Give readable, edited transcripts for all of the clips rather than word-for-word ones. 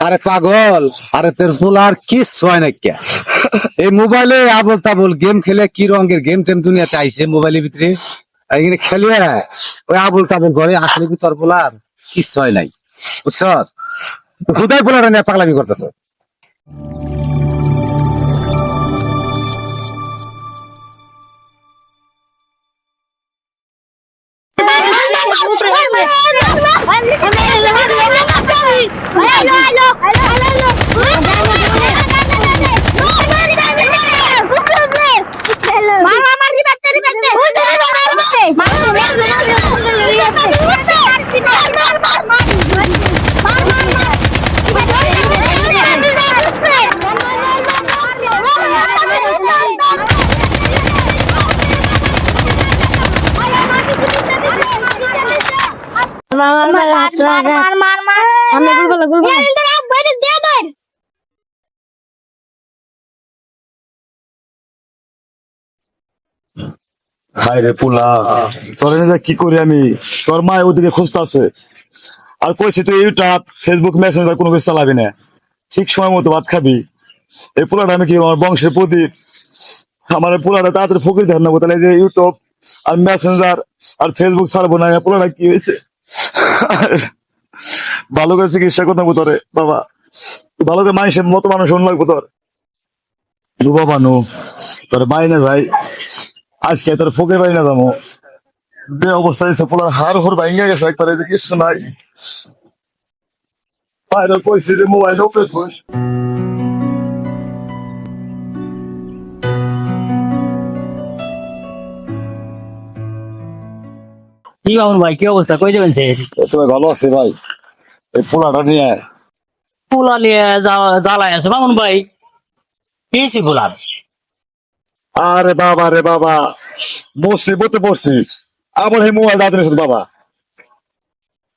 আরে পাগল, আরে তোর পোলার কিচ্ছু হয় না কে? এই মোবাইলে আবল তাবল গেম খেলে, কি রঙের গেম টেম দুনিয়াতে আইছে মোবাইলের ভিতরে, এখানে খেলে ওই আবল তাবল ঘরে আসলে কি তোর পোলার কিচ্ছু হয় নাই, বুঝছ? হুদাই পোলার নিয়ে পাগলামি করতেছ। হায় রে পোলা, তোর এনে কি করি আমি? তোর মা ওদিকে খুঁজতেছে আর কইছি তুই ইউটিউব ফেসবুক মেসেঞ্জার কোনো কিছু চালাবি না, ঠিক সময় মতো ভাত খাবি। এই পোলাটা আমি কি আমার বংশের প্রদীপ? আমার এই পোলাটা তাড়াতাড়ি ফকির ধ্যান নেবো, তাহলে এই যে ইউটিউব আর মেসেঞ্জার আর ফেসবুক ছাড়বো না। এই পোলাটা কি হয়েছে? ভালো করে চিকিৎসা করতে নেবো তোরে বাবা, ভালো করে মানুষের মতো মানুষ অন্য লাগবো তোর। বাবা নো, তোর বাইরে যাই আজকে, তোর ফকির বাড়ি না যাবো। যে অবস্থা হয়েছে পোলার হাড় হুড় ভাঙ্গা গেছে একবারে, যে কিছু নাই। বাইরে কইছি যে মোবাইল উপরে থুস। কি মামুন ভাই, কি অবস্থা? কই যাবেন সে? তুমি ভালো আছে ভাই? এই পোলাটা নিয়ে পোলা নিয়ে জ্বালায় আছে মামুন ভাই। পেয়েছি পোলার। আরে বাবা রে বাবা, মুসিবতে পড়ছি। আমার এই মোবাইল দাঁড়িয়ে নিয়েছে বাবা,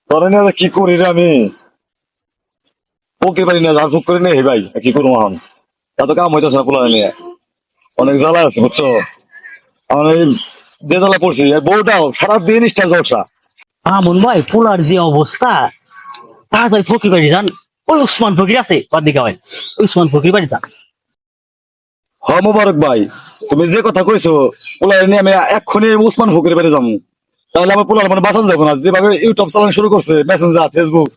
তোর নিয়ে কি করি রে আমি? ফকির বাড়ি নিয়ে ঝাড়ফুক করে নেই ভাই, কি করবো এখন? এত কাম হইতেছে না পোলাটা নিয়ে, অনেক জ্বালা আছে বুঝছো। আমার এই যে জ্বালা পড়ছি, বউটাও সারাদিন ইস্টার জলসা। মামুন ভাই, পোলার যে অবস্থা, তাড়াতাড়ি ফকির বাড়ি যান। ওই উসমান ফকির আছে ওর দিকে হয়, উসমান ফকির বাড়ি যান। হ মোবারক ভাই, তুমি যে কথা কইছো পোলার নিয়ে আমি এক্ষুনি উসমান ফকির বাড়ি যাবো। তাহলে আমার পোলার মানে বাঁচান যাবো না, যেভাবে ইউটিউব চালানো শুরু করছে, মেসেঞ্জার ফেসবুক,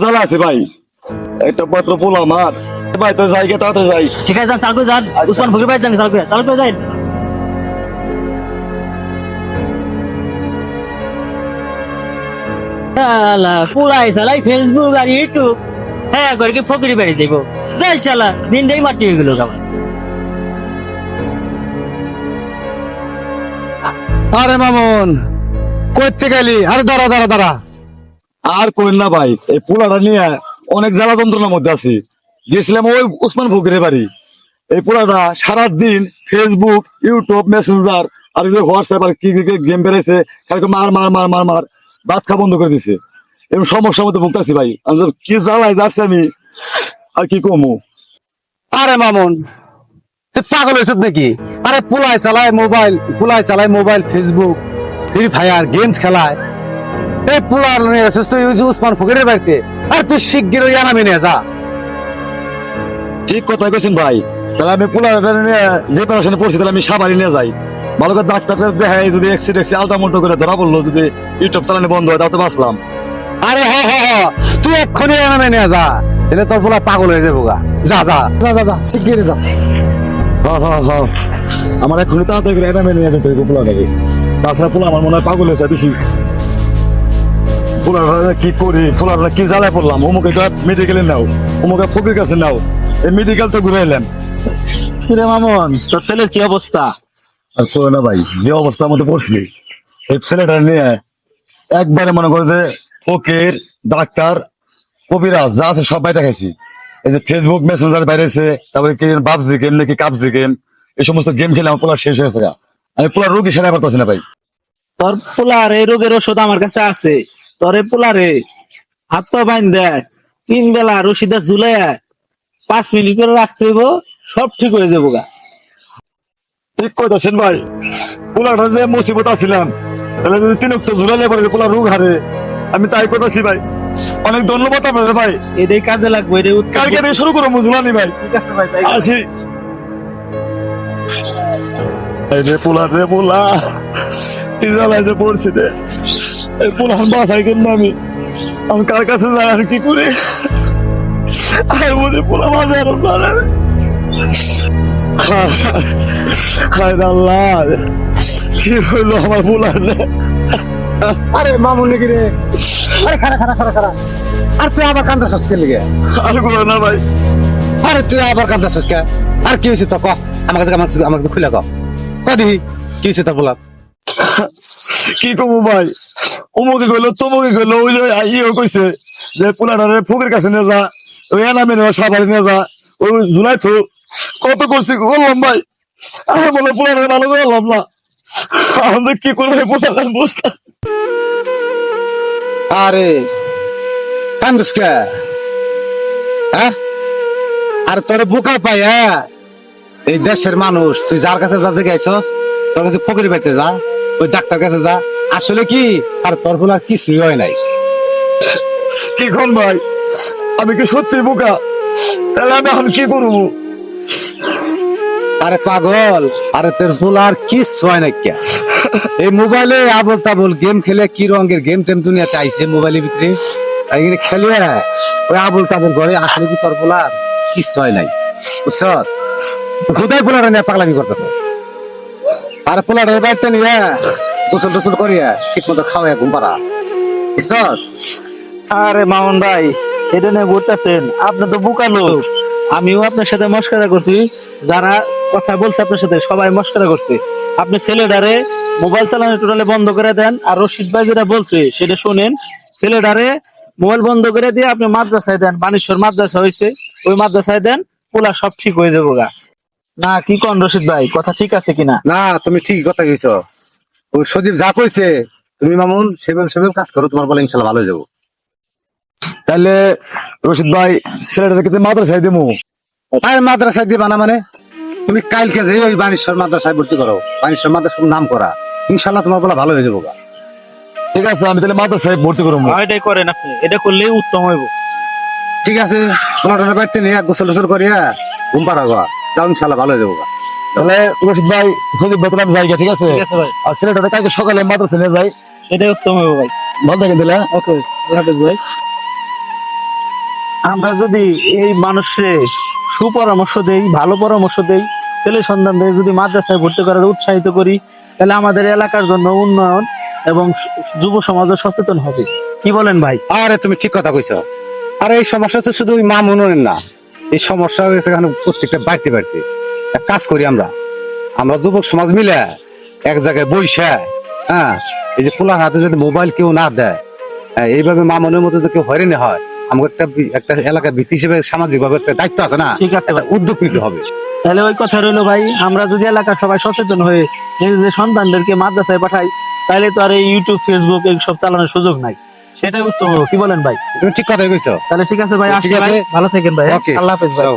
জ্বালা আছে ভাই। একটা মাত্র পোলা আমার ভাই, তো যাই গে, তাড়াতাড়ি যাই। ঠিক আছে, যান, চাল করে যান। উসমান ফকির বাড়ি যান, চাল করে যান। পোলাই চালাই ফেসবুক আর ইউটিউব, হ্যাঁ করে কি ফকির বাড়ি দেব? যাই শালা, দিনটাই মাটি হয়ে গেল আমার। আরে মামুন, কইতে গেলি? আরে দাঁড়া দাঁড়া দাঁড়া। আর কইন না ভাই, এই পোলাটা নিয়ে অনেক জ্বালা যন্ত্রণার মধ্যে আছি। গেছিলাম ওই উসমান ফকিরের বাড়ি। এই পোলাটা সারাদিন ফেসবুক ইউটিউব মেসেঞ্জার আর যে হোয়াটসঅ্যাপ আর কি গেম বেড়েছে, খালি মার মার মার মার মার, ভাত খা বন্ধ করে দিছে। এবং সমস্যার মধ্যে ভুগতেছি ভাই, আমি তো কি জ্বালাই যাচ্ছে আমি, আর কি কমু। আরে মামুন, তুই পাগল হয়েছিস নাকি? আরে পোলাই চালায় mobile Facebook free fire games খেলায়। এই পোলার নিয়ে আসিস তুই ওই যে উসমান ফকিরের বাড়িতে। আর তুই শিগগিরই আনামি নিয়ে যা। ঠিক কথা কইছেন ভাই, তাহলে আমি পোলাটা নিয়ে যে পড়াশোনা পড়ছি, তাহলে আমি সাবারি নিয়ে যাই। ভালো করে ডাক্তার দেখাই, যদি এক্সিডেন্ট আলটা মোটো করে ধরা পড়লো, যদি ইউটিউব চালানো বন্ধ হয়, তাও তো বাঁচলাম। আরে হ হ হ, তুই এক্ষুনি আনামি নিয়ে যা, এলে তোর পোলা পাগল হয়ে যাবো গা। যা যা যা যা যা, শিগগিরই যা। আমার এখন তাড়াতাড়ি করে এটা মেনে নিয়ে যেতে হবে পোলাটাকে, তাছাড়া পোলা আমার মনে হয় পাগল হয়েছে বেশি। পোলাটা কি করি, পোলাটা কি জ্বালায় পড়লাম। অমুকে মেডিকেলে নাও, অমুকে ফকির কাছে নাও, এই মেডিকেল তো ঘুরে এলাম। কিরে মামুন, তোর ছেলের কি অবস্থা? আর করো না ভাই, যে অবস্থার মধ্যে পড়ছি, এই ছেলেটা নিয়ে একবারে মনে করে যে ফকির, ডাক্তার, কবিরাজ যা আছে সব বাইরে খাইছি। এই যে ফেসবুক মেসেঞ্জার বাইরেছে, তারপরে কি পাবজি গেম নাকি কাবজি গেম, এই সমস্ত গেম খেলে আমার পোলা শেষ হয়েছে। আমি পোলা রোগী সেরে পারতেছি না ভাই। তোর পোলার এই রোগের ওষুধ আমার কাছে আছে। তোর এই পোলারে হাত পা বাইন দেয়, 3 বেলা রশিদা ঝুলে 5 মিনিট করে রাখতে হইব, সব ঠিক হয়ে যাবো গা। ঠিক কইতাছেন ভাই, পোলাটা যে মুসিবত আছিলাম, তাহলে যদি 3 অক্ট ঝুলালে পরে পোলা রোগ হারে, আমি তাই কইতাছি ভাই। অনেক ধন্যবাদ আপনাদের ভাই। এটাই কাজে লাগবে, এটাই উত্তর। কালকে থেকে শুরু করবো জুলানি ভাই। ঠিক আছে ভাই, তাই আসি। এই রে পোলা রে পোলা, কি জ্বালায় যে পড়ছি রে। এই পোলা বাসায় কেন আমি কার কাছে যাই আর কি করি? আর বলে পোলা বাজার হায় আল্লাহ, কি হইলো আমার পোলা রে? আরে মামুন নাকি রে? আরে খারা খারা খারা খারা, আর তুই আবার কান্দাছিস কে লিগে? আর করো না ভাই। আরে তুই আবার কান্দাছিস কে? আর কি হয়েছে তো ক, আমাকে খুলে ক দি কি হয়েছে তোর বলা? কি কমু ভাই, অমুকে কইলো তমুকে কইলো, ওই যে ইয়েও কইছে যে পোলাটারে ফুকের কাছে নিয়ে যা, ওই এনামে নেওয়া সাবারে নিয়ে যা, ওই জুলাই তো কত করছি করলাম ভাই। আর বলে পোলাটারে ভালো করলাম না, আমাদের কি করবে পোলাটা বুঝতে। আরে কান্দিস কে? হ্যাঁ, আর তোর বোকা পাই, হ্যাঁ এই দেশের মানুষ, তুই যার কাছে যা গেছস, তোর কাছে ফকির পাইতে যা, ওই ডাক্তার কাছে যা। আসলে কি আর তোর বলে আর কিছুই হয় নাই। কি কোন ভাই, আমি কি সত্যি বোকা? তাহলে আমি এখন কি করবো? আরে পাগল, আরে তোর বলে আর কিচ্ছু হয় না কে? এই মোবাইলে আবল তাবল গেম খেলে, কি রঙের গেম টেম দুনিয়াতে আইছে মোবাইলের ভিতরে, এখানে খেলিয়ে ওই আবল তাবল ঘরে। আসলে কি তোর বলে আর কিচ্ছু হয় নাই, বুঝছ? কোথায় পোলাটা নিয়ে পাগলামি করতেছ? আর পোলাটার বাড়িতে নিয়ে গোসল টোসল করিয়া ঠিক মতো খাওয়া ঘুম পাড়া, বুঝছস? আরে মামুন ভাই, এটা নিয়ে বলতেছেন, আপনি তো বোকা লোক। আমিও আপনার সাথে মস্করা করছি, যারা কথা বলছে আপনার সাথে সবাই মস্করা করছে। আপনি ছেলেটারে মোবাইল চালানো টোটালি বন্ধ করে দেন, আর রশিদ ভাই যেটা বলছে সেটা শোনেন। ছেলেটারে মোবাইল বন্ধ করে দিয়ে আপনি মাদ্রাসায় দেন, বানেশ্বর মাদ্রাসা হয়েছে, ওই মাদ্রাসায় দেন, পোলা সব ঠিক হয়ে যাবো গা। না কি কোন রশিদ ভাই, কথা ঠিক আছে কিনা? না, তুমি ঠিকই কথা কইছ। ওই সজীব যা কইছে, তুমি মামুন সেভাবে সেভাবে কাজ করো, তোমার বলে ইনশাল্লাহ ভালো হয়ে যাবো। তাহলে রশিদ ভাই ছেলেটাকে মাদ্রাসায় দেবো। আর মাদ্রাসায় দিবা না মানে? তুমি কালকে যে ওই বানেশ্বর মাদ্রাসায় ভর্তি করো, বানেশ্বর মাদ্রাসার নাম করা, ইনশাল্লাহ তোমার বলে ভালো হয়ে যাবো গা। ঠিক আছে, আমি তাহলে মাদ্রাসায় ভর্তি করবো। এটাই করেন আপনি, এটা করলেই উত্তম হইব। ঠিক আছে, পোলাটার বাড়িতে নিয়ে গোসল টোসল করিয়া ঘুম পাড়া গা, যাও ইনশাল্লাহ ভালো হয়ে যাবো গা। তাহলে রশিদ ভাই সজীব ভাই আমি যাই গা, ঠিক আছে? ঠিক আছে ভাই, আর ছেলেটাকে কালকে সকালে মাদ্রাসা নিয়ে যাই। সেটাই উত্তম হইব ভাই। ভালো থাকেন তাহলে। ওকে, ভাই। আমরা যদি এই মানুষে সুপরামর্শ দেই, ভালো পরামর্শ দেই, ছেলে সন্তানদের যদি মাদ্রাসায় ভর্তি করার উৎসাহিত করি, তাহলে আমাদের এলাকার জন্য উন্নয়ন এবং যুব সমাজও সচেতন হবে। কি বলেন ভাই? আরে তুমি ঠিক কথা কইছ। আর এই সমস্যা তো শুধু ওই মামুনের না, এই সমস্যা হয়ে গেছে এখানে প্রত্যেকটা বাড়তে বাড়তে। এক কাজ করি আমরা যুবক সমাজ মিলে এক জায়গায় বইসা, হ্যাঁ এই যে পোলার হাতে যদি মোবাইল কেউ না দেয়, হ্যাঁ, এইভাবে মামুনের মতো যদি কেউ হয়রানি হয়, আমাকে একটা এলাকা ভিত্তি হিসেবে সামাজিক ভাবে একটা দায়িত্ব আছে না, ঠিক আছে ভাই, উদ্যোগ নিতে হবে। তাহলে ওই কথা রইলো ভাই, আমরা যদি এলাকার সবাই সচেতন হয়ে নিজেদের সন্তানদেরকে মাদ্রাসায় পাঠাই, তাহলে তো আর এই ইউটিউব ফেসবুক এইসব চালানোর সুযোগ নাই। সেটাই উত্তম হবে। কি বলেন ভাই? তুমি ঠিক কথাই কইছো। তাহলে ঠিক আছে ভাই, ঠিক আসি ভাই, আছে। ভালো থাকেন ভাই। ওকে। আল্লাহ হাফেজ ভাই। যাও।